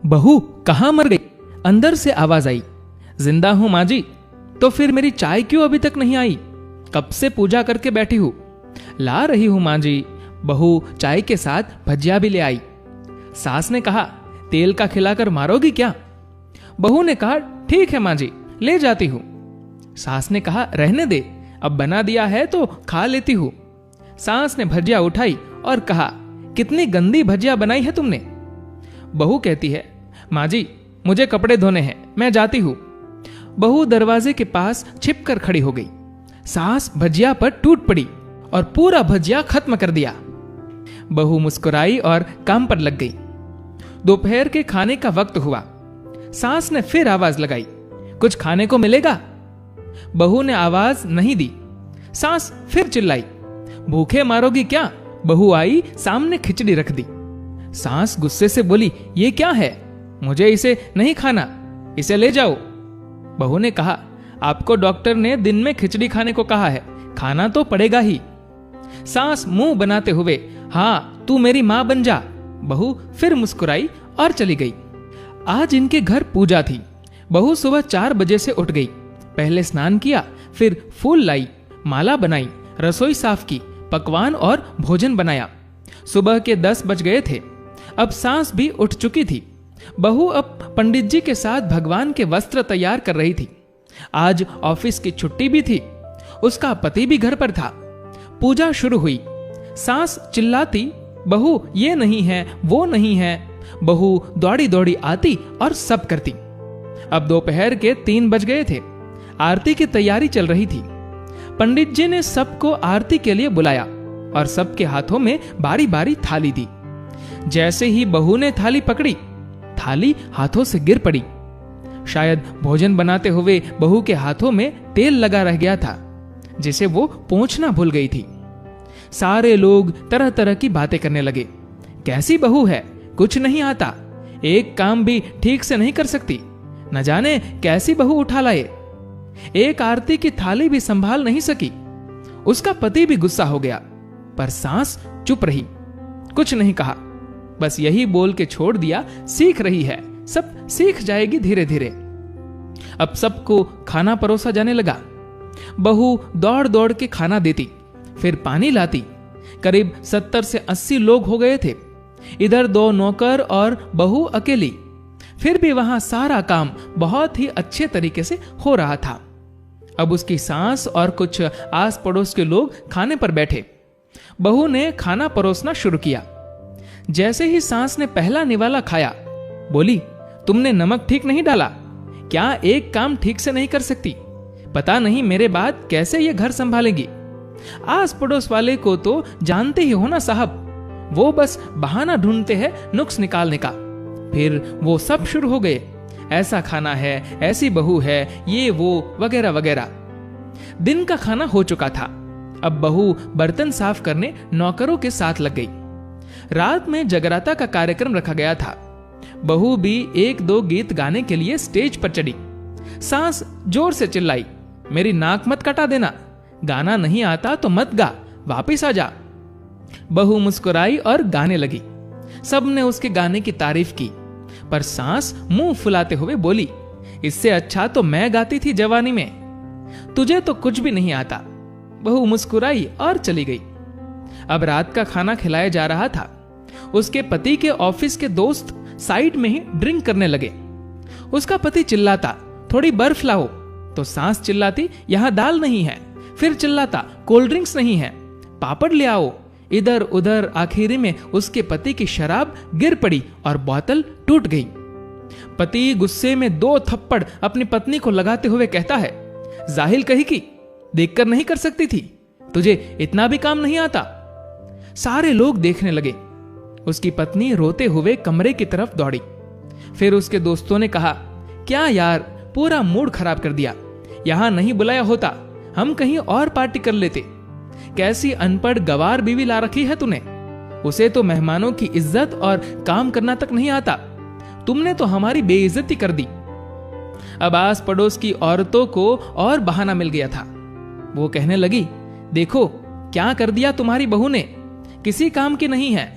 बहू कहाँ मर गई? अंदर से आवाज आई। जिंदा हूं माँ जी। तो फिर मेरी चाय क्यों अभी तक नहीं आई? कब से पूजा करके बैठी हूं। ला रही हूं माँ जी। बहू चाय के साथ भजिया भी ले आई। सास ने कहा, तेल का खिलाकर मारोगी क्या? बहू ने कहा, ठीक है माँ जी, ले जाती हूं। सास ने कहा, रहने दे, अब बना दिया है तो खा लेती हूं। सास ने भजिया उठाई और कहा, कितनी गंदी भजिया बनाई है तुमने। बहू कहती है, माँ जी मुझे कपड़े धोने हैं, मैं जाती हूं। बहू दरवाजे के पास छिपकर खड़ी हो गई। सास भजिया पर टूट पड़ी और पूरा भजिया खत्म कर दिया। बहू मुस्कुराई और काम पर लग गई। दोपहर के खाने का वक्त हुआ। सास ने फिर आवाज लगाई, कुछ खाने को मिलेगा? बहू ने आवाज नहीं दी। सास फिर चिल्लाई, भूखे मारोगी क्या? बहू आई, सामने खिचड़ी रख दी। सास गुस्से से बोली, ये क्या है? मुझे इसे नहीं खाना, इसे ले जाओ। बहू ने कहा, आपको डॉक्टर ने दिन में खिचड़ी खाने को कहा है, खाना तो पड़ेगा ही। सास मुंह बनाते हुए, हाँ तू मेरी मां बन जा। बहू फिर मुस्कुराई और चली गई। आज इनके घर पूजा थी। बहू सुबह 4 बजे से उठ गई। पहले स्नान किया, फिर फूल लाई, माला बनाई, रसोई साफ की, पकवान और भोजन बनाया। सुबह के 10 बज गए थे। अब सास भी उठ चुकी थी। बहू अब पंडित जी के साथ भगवान के वस्त्र तैयार कर रही थी। आज ऑफिस की छुट्टी भी थी। उसका पति भी घर पर था। पूजा शुरू हुई। सास चिल्लाती, बहू ये नहीं है, वो नहीं है। बहू दौड़ी दौड़ी आती और सब करती। अब दोपहर के 3 बज गए थे। आरती की तैयारी चल रही थी। पंडित जी ने सबको आरती के लिए बुलाया और सबके हाथों में बारी बारी थाली दी। जैसे ही बहू ने थाली पकड़ी, थाली हाथों से गिर पड़ी। शायद भोजन बनाते हुए बहू के हाथों में तेल लगा रह गया था, जिसे वो पोंछना भूल गई थी। सारे लोग तरह तरह की बातें करने लगे। कैसी बहू है, कुछ नहीं आता, एक काम भी ठीक से नहीं कर सकती, न जाने कैसी बहू उठा लाए, एक आरती की थाली भी संभाल नहीं सकी। उसका पति भी गुस्सा हो गया, पर सास चुप रही, कुछ नहीं कहा। बस यही बोल के छोड़ दिया, सीख रही है, सब सीख जाएगी धीरे धीरे। अब सबको खाना परोसा जाने लगा। बहू दौड़ दौड़ के खाना देती, फिर पानी लाती। करीब 70 से 80 लोग हो गए थे। इधर 2 नौकर और बहू अकेली। फिर भी वहां सारा काम बहुत ही अच्छे तरीके से हो रहा था। अब उसकी सास और कुछ आस पड़ोस के लोग खाने पर बैठे। बहू ने खाना परोसना शुरू किया। जैसे ही सास ने पहला निवाला खाया, बोली, तुमने नमक ठीक नहीं डाला क्या? एक काम ठीक से नहीं कर सकती, पता नहीं मेरे बाद कैसे ये घर संभालेगी। आस पड़ोस वाले को तो जानते ही हो ना साहब, वो बस बहाना ढूंढते हैं नुक्स निकालने का। फिर वो सब शुरू हो गए, ऐसा खाना है, ऐसी बहू है, ये वो वगैरह वगैरह। दिन का खाना हो चुका था। अब बहू बर्तन साफ करने नौकरों के साथ लग गई। रात में जगराता का कार्यक्रम रखा गया था। बहू भी 1-2 गीत गाने के लिए स्टेज पर चढ़ी। सास जोर से चिल्लाई, मेरी नाक मत कटा देना, गाना नहीं आता तो मत गा, वापिस आ जा। बहू मुस्कुराई और गाने लगी। सबने उसके गाने की तारीफ की, पर सास मुंह फुलाते हुए बोली, इससे अच्छा तो मैं गाती थी जवानी में, तुझे तो कुछ भी नहीं आता। बहू मुस्कुराई और चली गई। अब रात का खाना खिलाया जा रहा था। उसके पति के ऑफिस के दोस्त साइड में ही ड्रिंक करने लगे। उसका पति चिल्लाता, थोड़ी बर्फ लाओ, तो सास चिल्लाती, यहां दाल नहीं है। फिर चिल्लाता, कोल्ड ड्रिंक्स नहीं है, पापड़ ले आओ। इधर उधर आखिरी में उसके पति की शराब गिर पड़ी और बोतल टूट गई। पति गुस्से में 2 थप्पड़ अपनी पत्नी को लगाते हुए कहता है, जाहिल कही की, देखकर नहीं कर सकती थी, तुझे इतना भी काम नहीं आता। सारे लोग देखने लगे। उसकी पत्नी रोते हुए कमरे की तरफ दौड़ी। फिर उसके दोस्तों ने कहा, क्या यार, पूरा मूड खराब कर दिया, यहां नहीं बुलाया होता, हम कहीं और पार्टी कर लेते। कैसी अनपढ़ गवार बीवी ला रखी है तूने, उसे तो मेहमानों की इज्जत और काम करना तक नहीं आता, तुमने तो हमारी बेइज्जती कर दी। अब आस पड़ोस की औरतों को और बहाना मिल गया था। वो कहने लगी, देखो क्या कर दिया तुम्हारी बहू ने, किसी काम की नहीं है।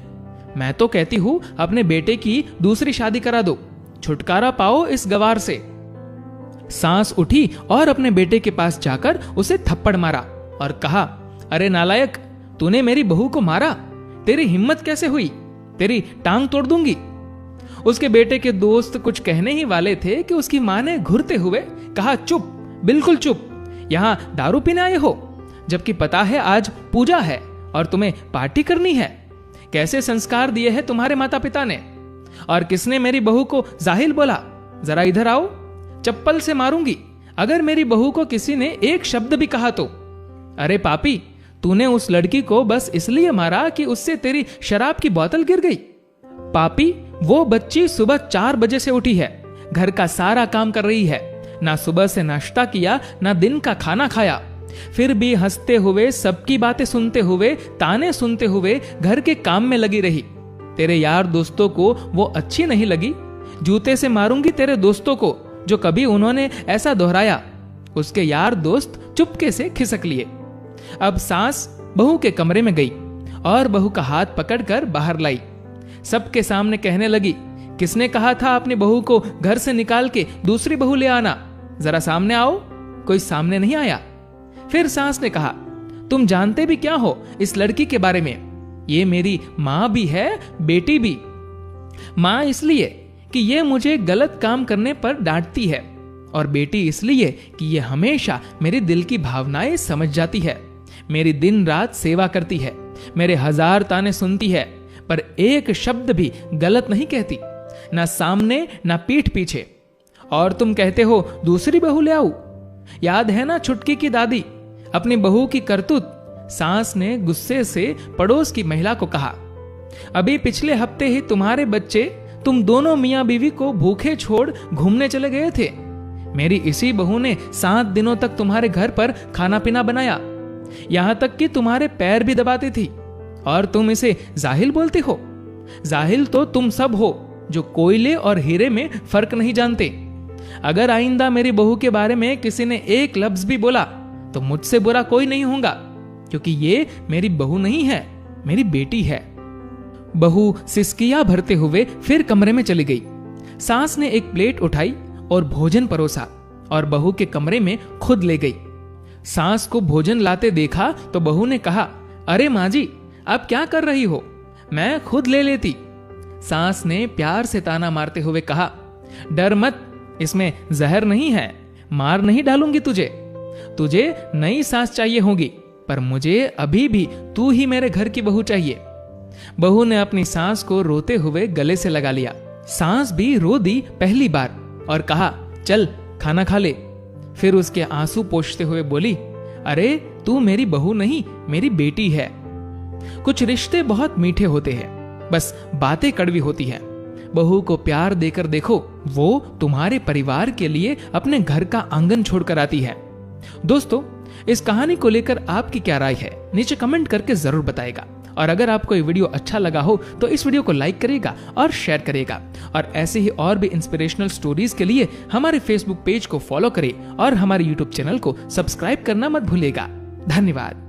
मैं तो कहती हूं अपने बेटे की दूसरी शादी करा दो, छुटकारा पाओ इस गवार से। सांस उठी और अपने बेटे के पास जाकर उसे थप्पड़ मारा और कहा, अरे नालायक, तूने मेरी बहू को मारा, तेरी हिम्मत कैसे हुई, तेरी टांग तोड़ दूंगी। उसके बेटे के दोस्त कुछ कहने ही वाले थे कि उसकी मां ने घुरते हुए कहा, चुप, बिल्कुल चुप, यहां दारू पीने आए हो, जबकि पता है आज पूजा है और तुम्हें पार्टी करनी है। कैसे संस्कार दिए हैं तुम्हारे माता पिता ने। और किसने मेरी बहू को जाहिल बोला, जरा इधर आओ, चप्पल से मारूंगी अगर मेरी बहू को किसी ने एक शब्द भी कहा तो। अरे पापी, तूने उस लड़की को बस इसलिए मारा कि उससे तेरी शराब की बोतल गिर गई। पापी, वो बच्ची सुबह 4 बजे से उठी है, घर का सारा काम कर रही है, ना सुबह से नाश्ता किया ना दिन का खाना खाया, फिर भी हंसते हुए, सबकी बातें सुनते हुए, ताने सुनते हुए घर के काम में लगी रही। तेरे यार दोस्तों को वो अच्छी नहीं लगी, जूते से मारूंगी तेरे दोस्तों को जो कभी उन्होंने ऐसा दोहराया। उसके यार दोस्त चुपके से खिसक लिए। अब सास बहू के कमरे में गई और बहू का हाथ पकड़कर बाहर लाई। सबके सामने कहने लगी, किसने कहा था अपनी बहू को घर से निकाल के दूसरी बहू ले आना, जरा सामने आओ। कोई सामने नहीं आया। फिर सास ने कहा, तुम जानते भी क्या हो इस लड़की के बारे में, ये मेरी मां भी है, बेटी भी। मां इसलिए कि ये मुझे गलत काम करने पर डांटती है, और बेटी इसलिए कि ये हमेशा मेरे दिल की भावनाएं समझ जाती है, मेरी दिन रात सेवा करती है, मेरे 1000 ताने सुनती है, पर एक शब्द भी गलत नहीं कहती, ना सामने ना पीठ पीछे। और तुम कहते हो दूसरी बहू ले आऊं। याद है ना छुटकी की दादी, अपनी बहू की करतूत। सास ने गुस्से से पड़ोस की महिला को कहा, अभी पिछले हफ्ते ही तुम्हारे बच्चे, तुम दोनों मियां बीवी को भूखे छोड़ घूमने चले गए थे। मेरी इसी बहू ने 7 दिनों तक तुम्हारे घर पर खाना पीना बनाया, यहां तक कि तुम्हारे पैर भी दबाती थी, और तुम इसे जाहिल बोलती हो। जाहिल तो तुम सब हो जो कोयले और हीरे में फर्क नहीं जानते। अगर आइंदा मेरी बहू के बारे में किसी ने एक लफ्ज भी बोला तो मुझसे बुरा कोई नहीं होगा, क्योंकि ये मेरी बहू नहीं है, मेरी बेटी है। बहू सिसकियां भरते हुए फिर कमरे में चली गई। सास ने एक प्लेट उठाई और भोजन परोसा और बहू के कमरे में खुद ले गई। सास को भोजन लाते देखा तो बहू ने कहा, अरे माँ जी, आप क्या कर रही हो, मैं खुद ले लेती। सास ने प्यार से ताना मारते हुए कहा, डर मत, इसमें जहर नहीं है, मार नहीं डालूंगी तुझे। तुझे नई सास चाहिए होगी, पर मुझे अभी भी तू ही मेरे घर की बहू चाहिए। बहू ने अपनी सास को रोते हुए गले से लगा लिया। सास भी रो दी पहली बार और कहा, चल खाना खा ले। फिर उसके आंसू पोंछते हुए बोली, अरे तू मेरी बहू नहीं, मेरी बेटी है। कुछ रिश्ते बहुत मीठे होते हैं, बस बातें कड़वी होती हैं। बहू को प्यार देकर देखो, वो तुम्हारे परिवार के लिए अपने घर का आंगन छोड़कर आती है। दोस्तों, इस कहानी को लेकर आपकी क्या राय है, नीचे कमेंट करके जरूर बताएगा। और अगर आपको ये वीडियो अच्छा लगा हो तो इस वीडियो को लाइक करेगा और शेयर करेगा। और ऐसे ही और भी इंस्पिरेशनल स्टोरीज के लिए हमारे फेसबुक पेज को फॉलो करें और हमारे यूट्यूब चैनल को सब्सक्राइब करना मत भूलिएगा। धन्यवाद।